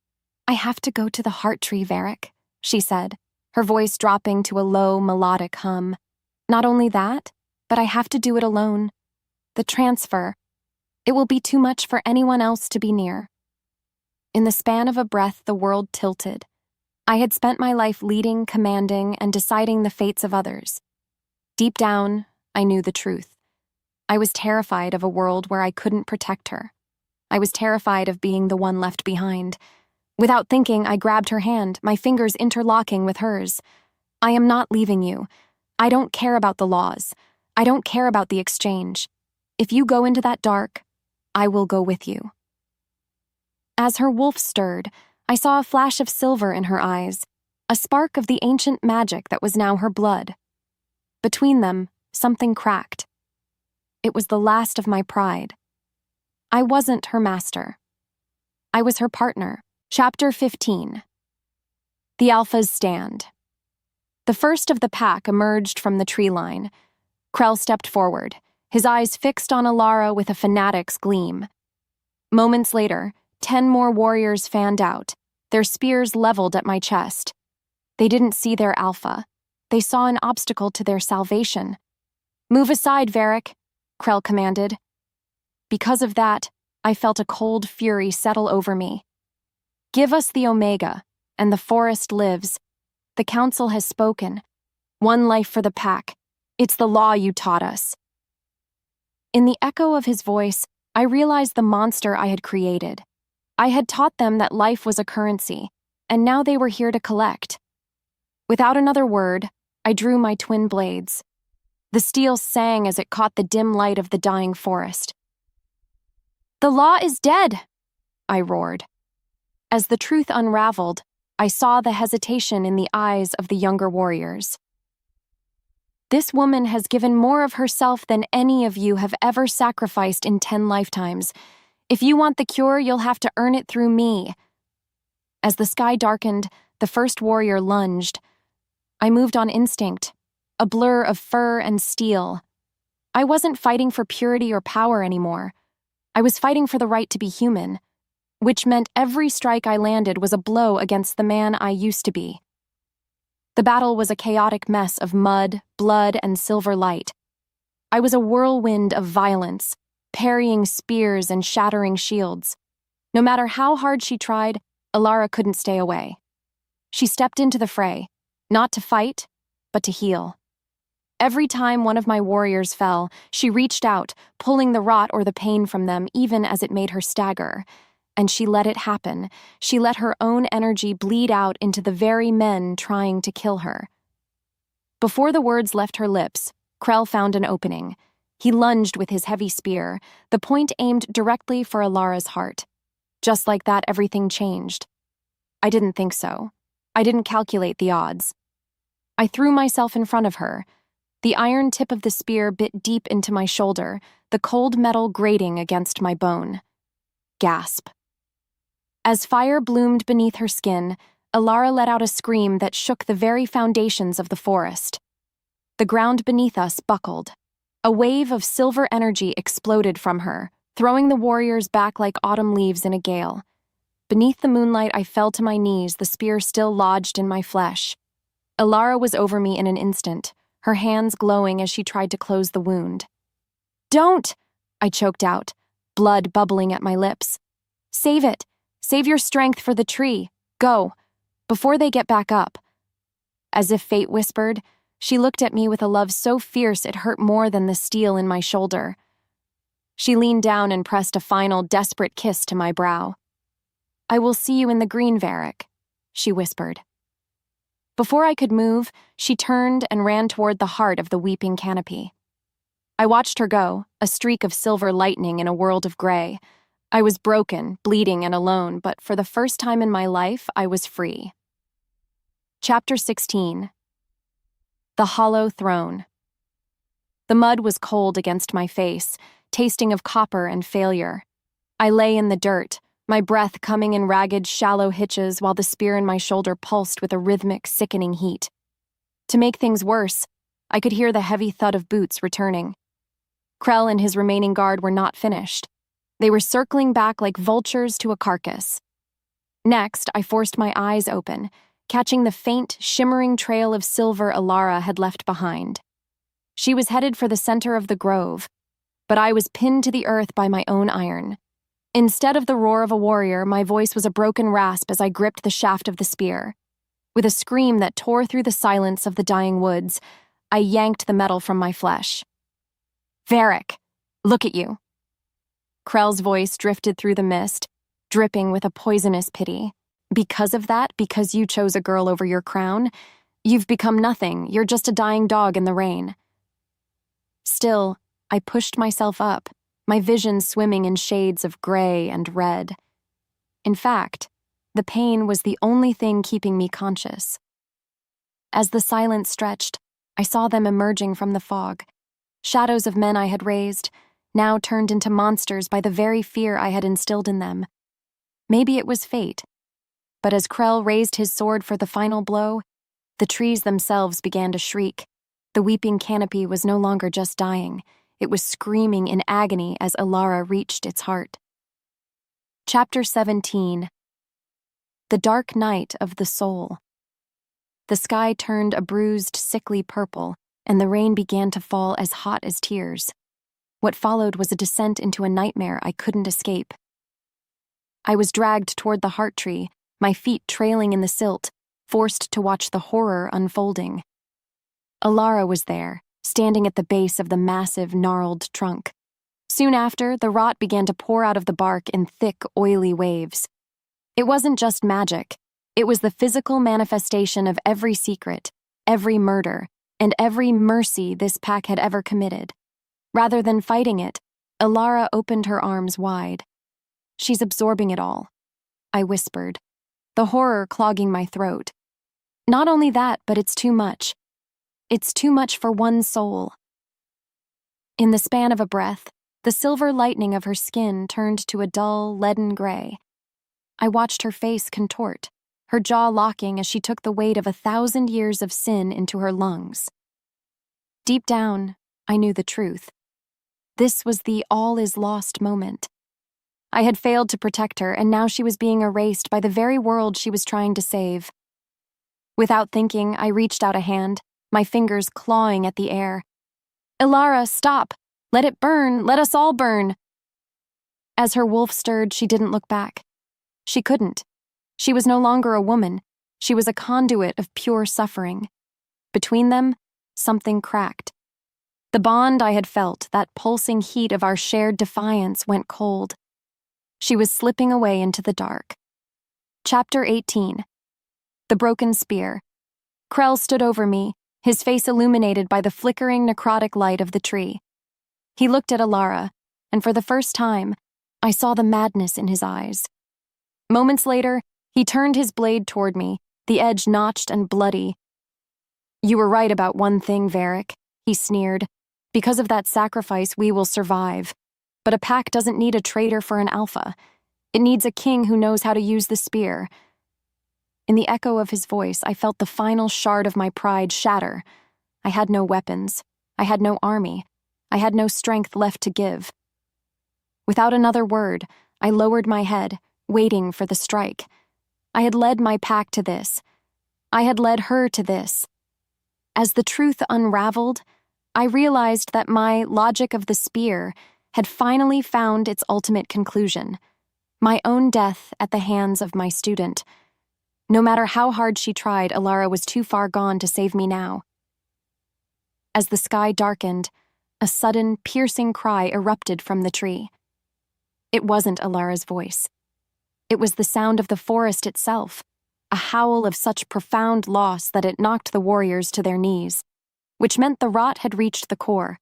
"I have to go to the heart tree, Varick," she said, her voice dropping to a low, melodic hum. "Not only that, but I have to do it alone. The transfer. It will be too much for anyone else to be near." In the span of a breath, the world tilted. I had spent my life leading, commanding, and deciding the fates of others. Deep down, I knew the truth. I was terrified of a world where I couldn't protect her. I was terrified of being the one left behind. Without thinking, I grabbed her hand, my fingers interlocking with hers. "I am not leaving you. I don't care about the laws. I don't care about the exchange. If you go into that dark, I will go with you." As her wolf stirred, I saw a flash of silver in her eyes, a spark of the ancient magic that was now her blood. Between them, something cracked. It was the last of my pride. I wasn't her master. I was her partner. Chapter 15. The Alphas Stand. The first of the pack emerged from the tree line. Krell stepped forward, his eyes fixed on Elara with a fanatic's gleam. Moments later, 10 more warriors fanned out, their spears leveled at my chest. They didn't see their alpha. They saw an obstacle to their salvation. "Move aside, Varick," Krell commanded. Because of that, I felt a cold fury settle over me. "Give us the Omega, and the forest lives. The Council has spoken. One life for the pack. It's the law you taught us." In the echo of his voice, I realized the monster I had created. I had taught them that life was a currency, and now they were here to collect. Without another word, I drew my twin blades. The steel sang as it caught the dim light of the dying forest. "The law is dead," I roared. As the truth unraveled, I saw the hesitation in the eyes of the younger warriors. "This woman has given more of herself than any of you have ever sacrificed in 10 lifetimes. If you want the cure, you'll have to earn it through me." As the sky darkened, the first warrior lunged. I moved on instinct, a blur of fur and steel. I wasn't fighting for purity or power anymore. I was fighting for the right to be human, which meant every strike I landed was a blow against the man I used to be. The battle was a chaotic mess of mud, blood, and silver light. I was a whirlwind of violence, parrying spears and shattering shields. No matter how hard she tried, Elara couldn't stay away. She stepped into the fray, not to fight, but to heal. Every time one of my warriors fell, she reached out, pulling the rot or the pain from them even as it made her stagger. And she let it happen. She let her own energy bleed out into the very men trying to kill her. Before the words left her lips, Krell found an opening. He lunged with his heavy spear, the point aimed directly for Elara's heart. Just like that, everything changed. I didn't think so. I didn't calculate the odds. I threw myself in front of her. The iron tip of the spear bit deep into my shoulder, the cold metal grating against my bone. Gasp. As fire bloomed beneath her skin, Elara let out a scream that shook the very foundations of the forest. The ground beneath us buckled. A wave of silver energy exploded from her, throwing the warriors back like autumn leaves in a gale. Beneath the moonlight, I fell to my knees, the spear still lodged in my flesh. Elara was over me in an instant, her hands glowing as she tried to close the wound. "Don't!" I choked out, blood bubbling at my lips. "Save it! Save your strength for the tree! Go! Before they get back up." As if fate whispered, she looked at me with a love so fierce it hurt more than the steel in my shoulder. She leaned down and pressed a final, desperate kiss to my brow. "I will see you in the green, Varick," she whispered. Before I could move, she turned and ran toward the heart of the weeping canopy. I watched her go, a streak of silver lightning in a world of gray. I was broken, bleeding, and alone, but for the first time in my life, I was free. Chapter 16. The Hollow Throne. The mud was cold against my face, tasting of copper and failure. I lay in the dirt, my breath coming in ragged, shallow hitches while the spear in my shoulder pulsed with a rhythmic, sickening heat. To make things worse, I could hear the heavy thud of boots returning. Krell and his remaining guard were not finished. They were circling back like vultures to a carcass. Next, I forced my eyes open, catching the faint, shimmering trail of silver Elara had left behind. She was headed for the center of the grove, but I was pinned to the earth by my own iron. Instead of the roar of a warrior, my voice was a broken rasp as I gripped the shaft of the spear. With a scream that tore through the silence of the dying woods, I yanked the metal from my flesh. "Varick, look at you." Krell's voice drifted through the mist, dripping with a poisonous pity. "Because of that, because you chose a girl over your crown, you've become nothing. You're just a dying dog in the rain." Still, I pushed myself up, my vision swimming in shades of gray and red. In fact, the pain was the only thing keeping me conscious. As the silence stretched, I saw them emerging from the fog, shadows of men I had raised, now turned into monsters by the very fear I had instilled in them. Maybe it was fate, but as Krell raised his sword for the final blow, the trees themselves began to shriek. The weeping canopy was no longer just dying. It was screaming in agony as Elara reached its heart. Chapter 17. The Dark Night of the Soul. The sky turned a bruised, sickly purple, and the rain began to fall as hot as tears. What followed was a descent into a nightmare I couldn't escape. I was dragged toward the heart tree, my feet trailing in the silt, forced to watch the horror unfolding. Elara was there, standing at the base of the massive, gnarled trunk. Soon after, the rot began to pour out of the bark in thick, oily waves. It wasn't just magic. It was the physical manifestation of every secret, every murder, and every mercy this pack had ever committed. Rather than fighting it, Elara opened her arms wide. "She's absorbing it all," I whispered, the horror clogging my throat. "Not only that, but it's too much. It's too much for one soul." In the span of a breath, the silver lightning of her skin turned to a dull, leaden gray. I watched her face contort, her jaw locking as she took the weight of 1,000 years of sin into her lungs. Deep down, I knew the truth. This was the all-is-lost moment. I had failed to protect her, and now she was being erased by the very world she was trying to save. Without thinking, I reached out a hand, my fingers clawing at the air. "Elara, stop! Let it burn! Let us all burn!" As her wolf stirred, she didn't look back. She couldn't. She was no longer a woman. She was a conduit of pure suffering. Between them, something cracked. The bond I had felt, that pulsing heat of our shared defiance, went cold. She was slipping away into the dark. Chapter 18. The Broken Spear. Krell stood over me, his face illuminated by the flickering necrotic light of the tree. He looked at Elara, and for the first time, I saw the madness in his eyes. Moments later, he turned his blade toward me, the edge notched and bloody. "You were right about one thing, Varick," he sneered. "Because of that sacrifice, we will survive. But a pack doesn't need a traitor for an alpha. It needs a king who knows how to use the spear." In the echo of his voice, I felt the final shard of my pride shatter. I had no weapons. I had no army. I had no strength left to give. Without another word, I lowered my head, waiting for the strike. I had led my pack to this. I had led her to this. As the truth unraveled, I realized that my logic of the spear had finally found its ultimate conclusion: my own death at the hands of my student. No matter how hard she tried, Elara was too far gone to save me now. As the sky darkened, a sudden, piercing cry erupted from the tree. It wasn't Elara's voice. It was the sound of the forest itself, a howl of such profound loss that it knocked the warriors to their knees, which meant the rot had reached the core.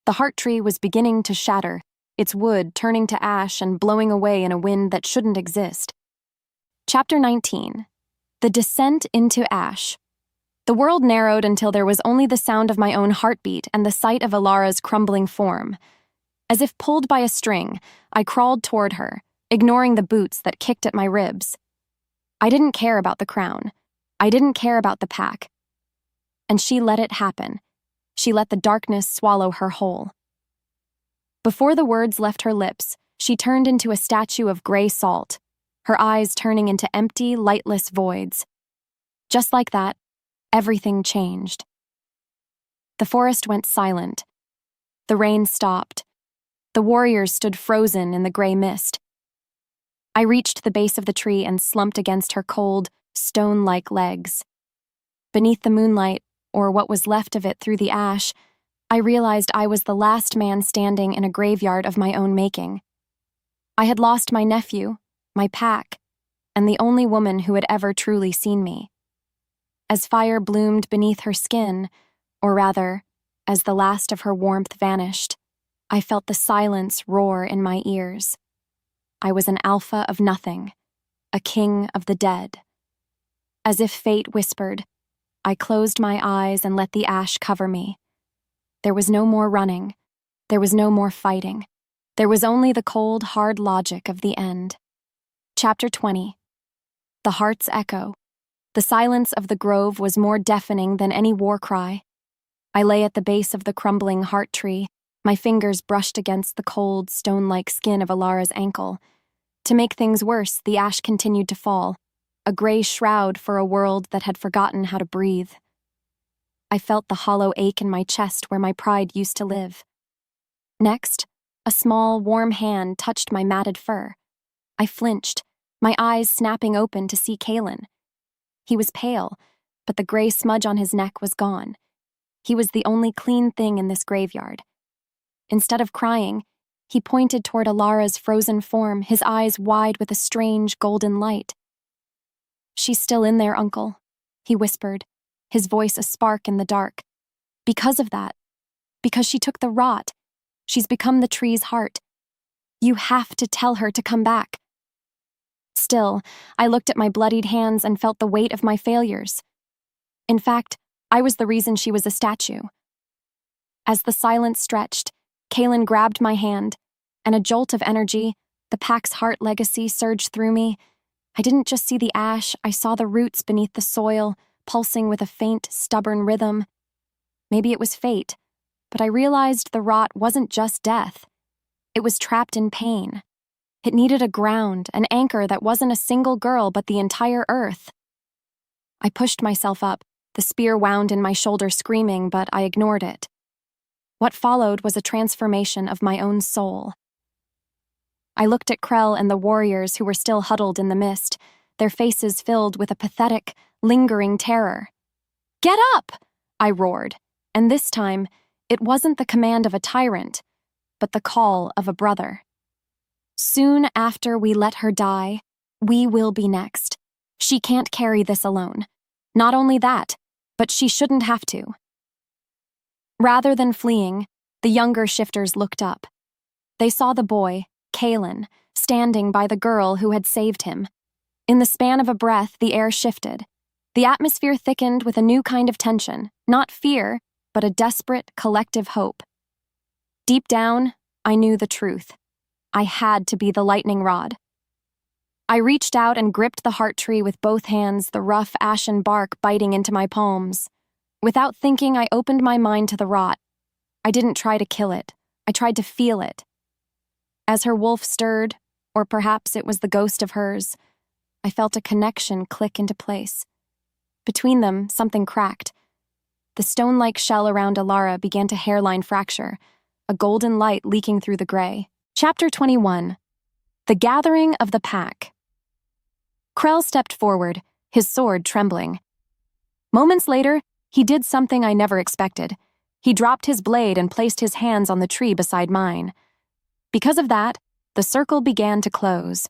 The heart tree was beginning to shatter, its wood turning to ash and blowing away in a wind that shouldn't exist. Chapter 19. The Descent into Ash. The world narrowed until there was only the sound of my own heartbeat and the sight of Elara's crumbling form. As if pulled by a string, I crawled toward her, ignoring the boots that kicked at my ribs. I didn't care about the crown. I didn't care about the pack. And she let it happen. She let the darkness swallow her whole. Before the words left her lips, she turned into a statue of gray salt, her eyes turning into empty, lightless voids. Just like that, everything changed. The forest went silent. The rain stopped. The warriors stood frozen in the gray mist. I reached the base of the tree and slumped against her cold, stone-like legs. Beneath the moonlight, or what was left of it through the ash, I realized I was the last man standing in a graveyard of my own making. I had lost my nephew, my pack, and the only woman who had ever truly seen me. As fire bloomed beneath her skin, or rather, as the last of her warmth vanished, I felt the silence roar in my ears. I was an alpha of nothing, a king of the dead. As if fate whispered, I closed my eyes and let the ash cover me. There was no more running. There was no more fighting. There was only the cold, hard logic of the end. Chapter 20. The Heart's Echo. The silence of the grove was more deafening than any war cry. I lay at the base of the crumbling heart tree, my fingers brushed against the cold, stone-like skin of Elara's ankle. To make things worse, the ash continued to fall, a gray shroud for a world that had forgotten how to breathe. I felt the hollow ache in my chest where my pride used to live. Next, a small, warm hand touched my matted fur. I flinched, my eyes snapping open to see Kalen. He was pale, but the gray smudge on his neck was gone. He was the only clean thing in this graveyard. Instead of crying, he pointed toward Elara's frozen form, his eyes wide with a strange golden light. "She's still in there, Uncle," he whispered, his voice a spark in the dark. "Because of that. Because she took the rot. She's become the tree's heart. You have to tell her to come back." Still, I looked at my bloodied hands and felt the weight of my failures. In fact, I was the reason she was a statue. As the silence stretched, Kalen grabbed my hand, and a jolt of energy, the pack's heart legacy, surged through me. I didn't just see the ash, I saw the roots beneath the soil, pulsing with a faint, stubborn rhythm. Maybe it was fate, but I realized the rot wasn't just death. It was trapped in pain. It needed a ground, an anchor that wasn't a single girl but the entire earth. I pushed myself up, the spear wound in my shoulder screaming, but I ignored it. What followed was a transformation of my own soul. I looked at Krell and the warriors who were still huddled in the mist, their faces filled with a pathetic, lingering terror. "Get up!" I roared. And this time, it wasn't the command of a tyrant, but the call of a brother. Soon after we let her die, we will be next. She can't carry this alone. Not only that, but she shouldn't have to. Rather than fleeing, the younger shifters looked up. They saw the boy, Kalen, standing by the girl who had saved him. In the span of a breath, the air shifted. The atmosphere thickened with a new kind of tension, not fear, but a desperate, collective hope. Deep down, I knew the truth. I had to be the lightning rod. I reached out and gripped the heart tree with both hands, the rough, ashen bark biting into my palms. Without thinking, I opened my mind to the rot. I didn't try to kill it. I tried to feel it. As her wolf stirred, or perhaps it was the ghost of hers, I felt a connection click into place. Between them, something cracked. The stone-like shell around Elara began to hairline fracture, a golden light leaking through the gray. Chapter 21. The Gathering of the Pack. Krell stepped forward, his sword trembling. Moments later, he did something I never expected. He dropped his blade and placed his hands on the tree beside mine. Because of that, the circle began to close.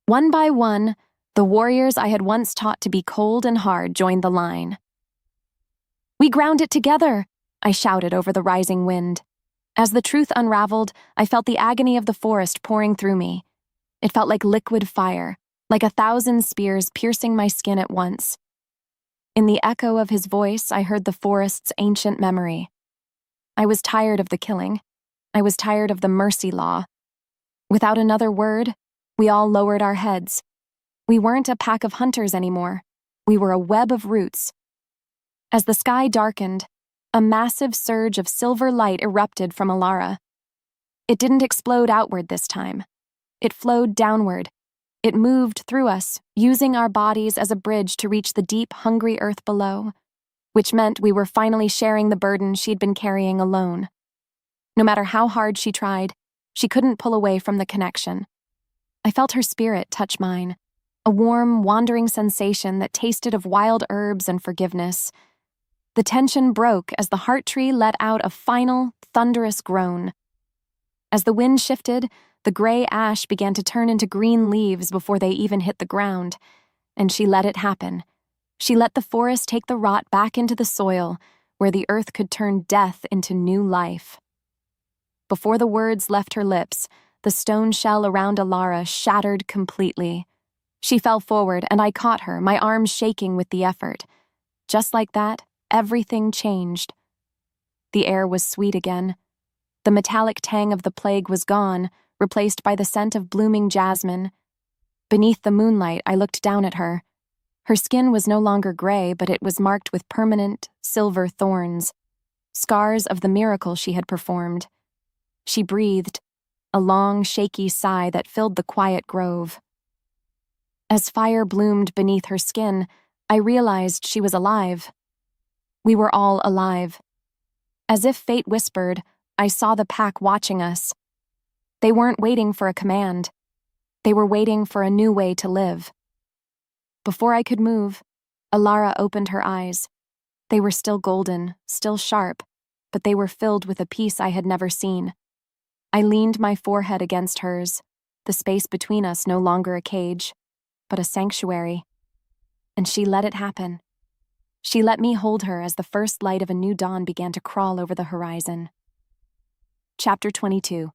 One by one, the warriors I had once taught to be cold and hard joined the line. "We ground it together!" I shouted over the rising wind. As the truth unraveled, I felt the agony of the forest pouring through me. It felt like liquid fire, like 1,000 spears piercing my skin at once. In the echo of his voice, I heard the forest's ancient memory. I was tired of the killing. I was tired of the mercy law. Without another word, we all lowered our heads. We weren't a pack of hunters anymore. We were a web of roots. As the sky darkened, a massive surge of silver light erupted from Elara. It didn't explode outward this time. It flowed downward. It moved through us, using our bodies as a bridge to reach the deep, hungry earth below, which meant we were finally sharing the burden she'd been carrying alone. No matter how hard she tried, she couldn't pull away from the connection. I felt her spirit touch mine, a warm, wandering sensation that tasted of wild herbs and forgiveness. The tension broke as the heart tree let out a final, thunderous groan. As the wind shifted, the gray ash began to turn into green leaves before they even hit the ground, and she let it happen. She let the forest take the rot back into the soil, where the earth could turn death into new life. Before the words left her lips, the stone shell around Elara shattered completely. She fell forward, and I caught her, my arms shaking with the effort. Just like that, everything changed. The air was sweet again. The metallic tang of the plague was gone, replaced by the scent of blooming jasmine. Beneath the moonlight, I looked down at her. Her skin was no longer gray, but it was marked with permanent, silver thorns, scars of the miracle she had performed. She breathed, a long, shaky sigh that filled the quiet grove. As fire bloomed beneath her skin, I realized she was alive. We were all alive. As if fate whispered, I saw the pack watching us. They weren't waiting for a command. They were waiting for a new way to live. Before I could move, Elara opened her eyes. They were still golden, still sharp, but they were filled with a peace I had never seen. I leaned my forehead against hers, the space between us no longer a cage, but a sanctuary. And she let it happen. She let me hold her as the first light of a new dawn began to crawl over the horizon. Chapter 22.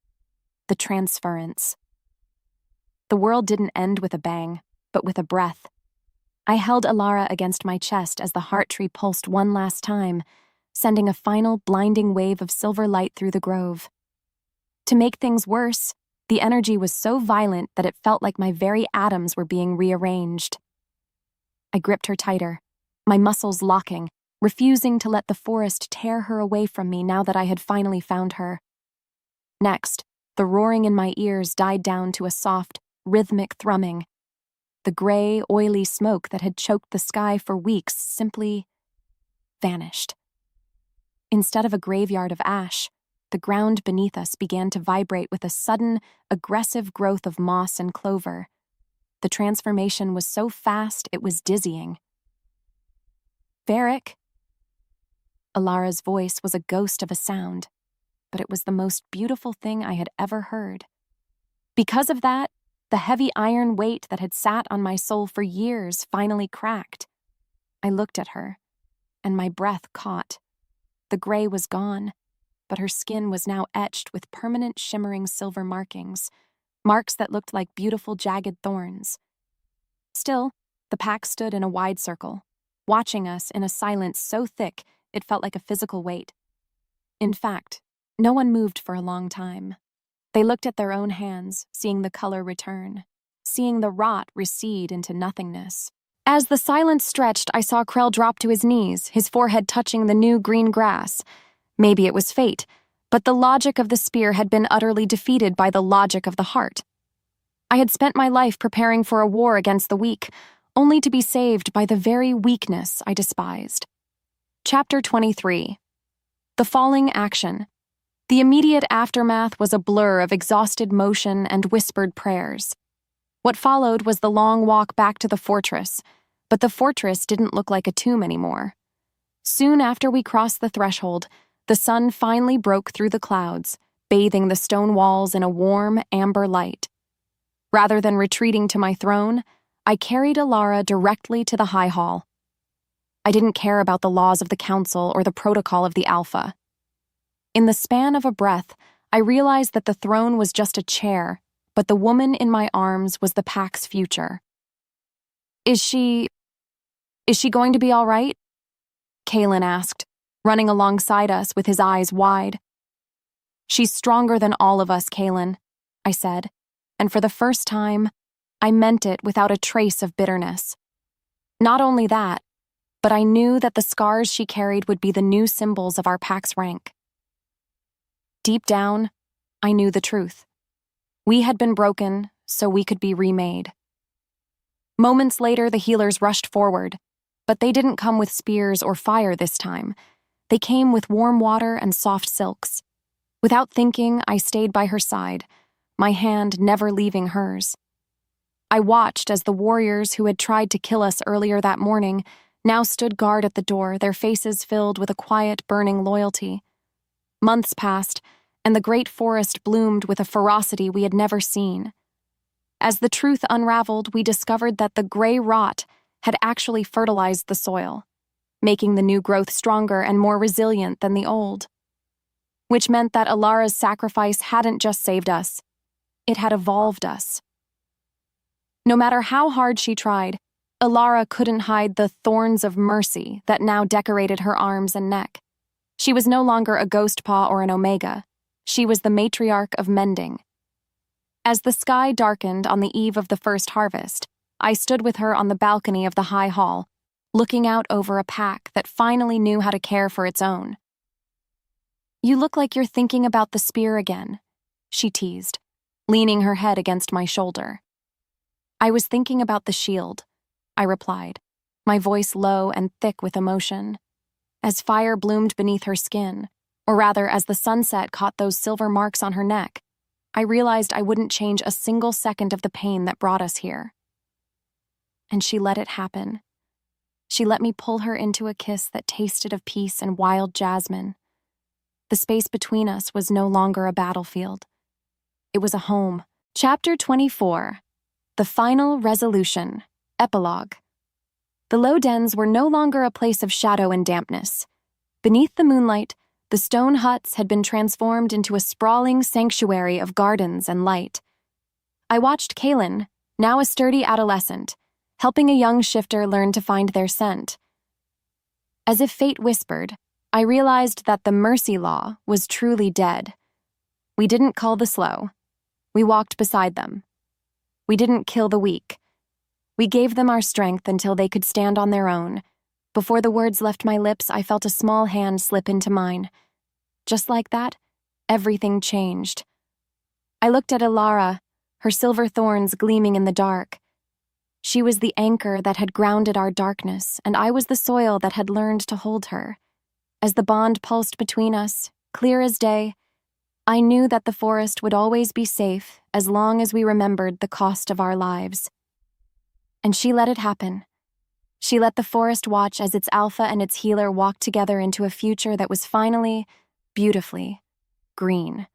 The Transference. The world didn't end with a bang, but with a breath. I held Elara against my chest as the heart tree pulsed one last time, sending a final blinding wave of silver light through the grove. To make things worse, the energy was so violent that it felt like my very atoms were being rearranged. I gripped her tighter, my muscles locking, refusing to let the forest tear her away from me now that I had finally found her. Next, the roaring in my ears died down to a soft, rhythmic thrumming. The gray, oily smoke that had choked the sky for weeks simply vanished. Instead of a graveyard of ash, the ground beneath us began to vibrate with a sudden, aggressive growth of moss and clover. The transformation was so fast it was dizzying. "Varick." Elara's voice was a ghost of a sound, but it was the most beautiful thing I had ever heard. Because of that, the heavy iron weight that had sat on my soul for years finally cracked. I looked at her, and my breath caught. The gray was gone, but her skin was now etched with permanent shimmering silver markings, marks that looked like beautiful jagged thorns. Still, the pack stood in a wide circle, watching us in a silence so thick it felt like a physical weight. In fact, no one moved for a long time. They looked at their own hands, seeing the color return, seeing the rot recede into nothingness. As the silence stretched, I saw Krell drop to his knees, his forehead touching the new green grass. Maybe it was fate, but the logic of the spear had been utterly defeated by the logic of the heart. I had spent my life preparing for a war against the weak, only to be saved by the very weakness I despised. Chapter 23. The falling action. The immediate aftermath was a blur of exhausted motion and whispered prayers. What followed was the long walk back to the fortress, but the fortress didn't look like a tomb anymore. Soon after we crossed the threshold, the sun finally broke through the clouds, bathing the stone walls in a warm, amber light. Rather than retreating to my throne, I carried Elara directly to the high hall. I didn't care about the laws of the council or the protocol of the Alpha. In the span of a breath, I realized that the throne was just a chair, but the woman in my arms was the pack's future. Is she going to be all right? Kaelin asked, running alongside us with his eyes wide. She's stronger than all of us, Kaelin, I said, and for the first time, I meant it without a trace of bitterness. Not only that, but I knew that the scars she carried would be the new symbols of our pack's rank. Deep down, I knew the truth. We had been broken, so we could be remade. Moments later, the healers rushed forward, but they didn't come with spears or fire this time. They came with warm water and soft silks. Without thinking, I stayed by her side, my hand never leaving hers. I watched as the warriors who had tried to kill us earlier that morning now stood guard at the door, their faces filled with a quiet, burning loyalty. Months passed, and the great forest bloomed with a ferocity we had never seen. As the truth unraveled, we discovered that the gray rot had actually fertilized the soil, making the new growth stronger and more resilient than the old. Which meant that Elara's sacrifice hadn't just saved us, it had evolved us. No matter how hard she tried, Elara couldn't hide the thorns of mercy that now decorated her arms and neck. She was no longer a ghost paw or an omega. She was the matriarch of mending. As the sky darkened on the eve of the first harvest, I stood with her on the balcony of the high hall, looking out over a pack that finally knew how to care for its own. "You look like you're thinking about the spear again," she teased, leaning her head against my shoulder. "I was thinking about the shield," I replied, my voice low and thick with emotion. As fire bloomed beneath her skin, or rather as the sunset caught those silver marks on her neck, I realized I wouldn't change a single second of the pain that brought us here. And she let it happen. She let me pull her into a kiss that tasted of peace and wild jasmine. The space between us was no longer a battlefield. It was a home. Chapter 24. The Final Resolution. Epilogue. The low dens were no longer a place of shadow and dampness. Beneath the moonlight, the stone huts had been transformed into a sprawling sanctuary of gardens and light. I watched Kaelin, now a sturdy adolescent, helping a young shifter learn to find their scent. As if fate whispered, I realized that the mercy law was truly dead. We didn't cull the slow. We walked beside them. We didn't kill the weak. We gave them our strength until they could stand on their own. Before the words left my lips, I felt a small hand slip into mine. Just like that, everything changed. I looked at Elara, her silver thorns gleaming in the dark. She was the anchor that had grounded our darkness, and I was the soil that had learned to hold her. As the bond pulsed between us, clear as day, I knew that the forest would always be safe as long as we remembered the cost of our lives. And she let it happen. She let the forest watch as its alpha and its healer walked together into a future that was finally, beautifully, green.